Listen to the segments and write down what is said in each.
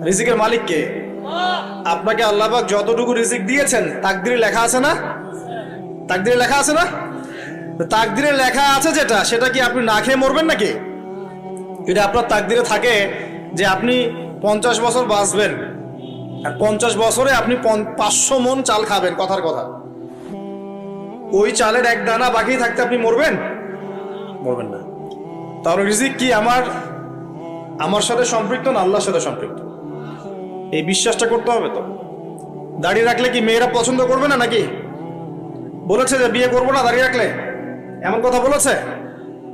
রিজিকের মালিক কে? আপনাকে আল্লাহ পাক যতটুকু রিজিক দিয়েছেন তাকদিরে লেখা আছে না? তাকদিরে লেখা আছে না? তাকদিরে লেখা আছে যেটা, সেটা কি আপনি না খেয়ে মরবেন নাকি? এটা আপনার তাকদিরে থাকে যে আপনি 50 বছর বাঁচবেন, আর 50 বছরে আপনি 500 মণ চাল খাবেন, কথার কথা। ওই চালের এক দানা বাকি থাকতে আপনি মরবেন? মরবেন না। তাহলে রিজিক কি আমার সাথে সম্পৃক্ত না আল্লাহর সাথে সম্পৃক্ত? এই বিশ্বাসটা করতে হবে। তো দাঁড়িয়ে রাখলে কি মেয়েরা পছন্দ করবে না নাকি? বলেছে যে বিয়ে করবো না দাঁড়িয়ে রাখলে, এমন কথা বলেছে?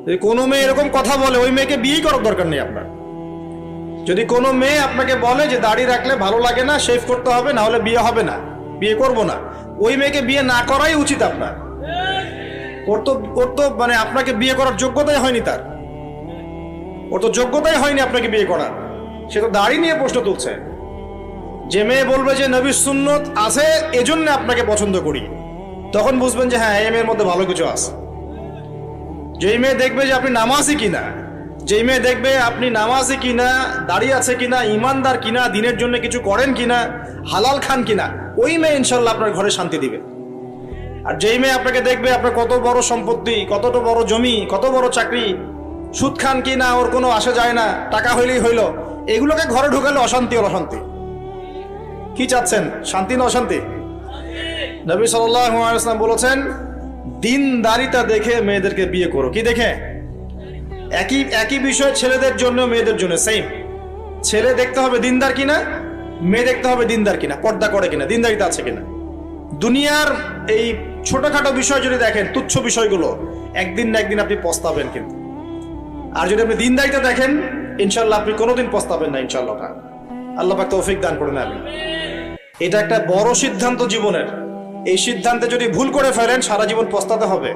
যদি কোনো মেয়ে এরকম কথা বলে, ওই মেয়েকে বিয়েই করার দরকার নেই আপনার। যদি কোনো মেয়ে আপনাকে বলে যে দাড়ি রাখলে ভালো লাগে না, শেভ করতে হবে, না হলে বিয়ে হবে না, বিয়ে করব না, ওই মেয়েকে বিয়ে না করাই উচিত আপনার। ওর তো মানে আপনাকে বিয়ে করার যোগ্যতাই হয়নি, ওর তো যোগ্যতাই হয়নি আপনাকে বিয়ে করার। সে তো দাড়ি নিয়ে প্রশ্ন তুলছে। যে মেয়ে বলবে যে নবীর সুন্নত আছে এজন্য আপনাকে পছন্দ করি, তখন বুঝবেন যে হ্যাঁ, এই মেয়ের মধ্যে ভালো কিছু আছে। যেই মেয়ে দেখবে যে আপনি নামাজি কিনা, যেই মেয়ে দেখবে আপনি নামাজি কিনা, দাঁড়িয়ে আছে কিনা, ইমানদার কিনা, দিনের জন্য কিছু করেন কিনা, হালাল খান কিনা, ওই মেয়ে ইনশাল্লাহ আপনার ঘরে শান্তি দিবে। আর যেই মেয়ে আপনাকে দেখবে আপনার কত বড় সম্পত্তি, কতটা বড় জমি, কত বড় চাকরি, সুদ খান কিনা ওর কোনো আসে যায় না, টাকা হইলেই হইল, এগুলোকে ঘরে ঢুকালে অশান্তি আর অশান্তি। কি চাচ্ছেন, শান্তি না অশান্তি? নবী সাল্লাল্লাহু আলাইহি ওয়াসাল্লাম বলেছেন, দিনদারিতা দেখে মেয়েদেরকে বিয়ে করো। কি দেখে? একই বিষয় ছেলেদের জন্য মেয়েদের জন্য সেম। ছেলে দেখতে হবে দিনদার কিনা, মেয়ে দেখতে হবে দিনদার কিনা, পর্দা করে কিনা, দিনদারিতা আছে কিনা। দুনিয়ার এই ছোটখাটো বিষয় যদি দেখেন, তুচ্ছ বিষয়গুলো, একদিন না একদিন আপনি পস্তাবেন কিন্তু। আর যদি আপনি দিনদারিতা দেখেন, ইনশাল্লাহ আপনি কোনোদিন পস্তাবেন না ইনশাল্লাহ। আল্লাহ পাক তৌফিক দান করে নেবেন। এটা একটা বড় সিদ্ধান্ত জীবনের। এই সিদ্ধান্তে যদি ভুল করে ফেলেন, সারা জীবন পস্তাতে হবে।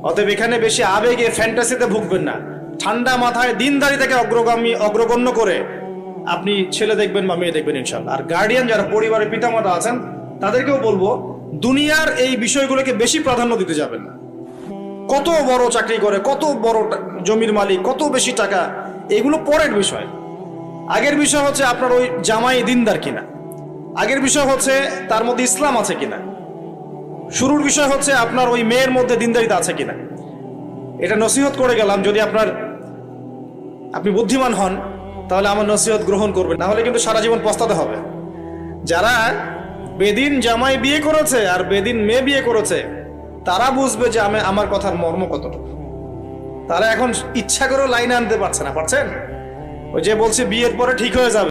অতএব এখানে বেশি আবেগে ফ্যান্টাসিতে ভুগবেন না। ঠান্ডা মাথায় দিনদারিতাকে অগ্রগণ্য করে আপনি ছেলে দেখবেন বা মেয়ে দেখবেন ইনশাল্লাহ। আর গার্ডিয়ান যারা পরিবারের পিতামাতা আছেন, তাদেরকেও বলবো দুনিয়ার এই বিষয়গুলোকে বেশি প্রাধান্য দিতে যাবেন না। কত বড় চাকরি করে, কত বড় জমির মালিক, কত বেশি টাকা, এগুলো পরের বিষয়। আগের বিষয় হচ্ছে আপনার ওই জামাই দিনদার কিনা, আগের বিষয় হচ্ছে তার মধ্যে ইসলাম আছে কিনা, শুরুর বিষয় হচ্ছে আপনার ওই মেয়ের মধ্যে দিনদারিতা আছে কিনা। এটা নসিহত করে গেলাম। যদি আপনি বুদ্ধিমান হন, তাহলে আমার নসিহত গ্রহণ করবেন, না হলে কিন্তু সারা জীবন পস্তাতে হবে। যারা বেদিন জামাই বিয়ে করেছে আর বেদিন মেয়ে বিয়ে করেছে, তারা বুঝবে যে আমার কথার মর্ম কতটুকু। তারা এখন ইচ্ছা করেও লাইনে আনতে পারছে না। পারছেন? ওই যে বলছে বিয়ের পরে ঠিক হয়ে যাবে।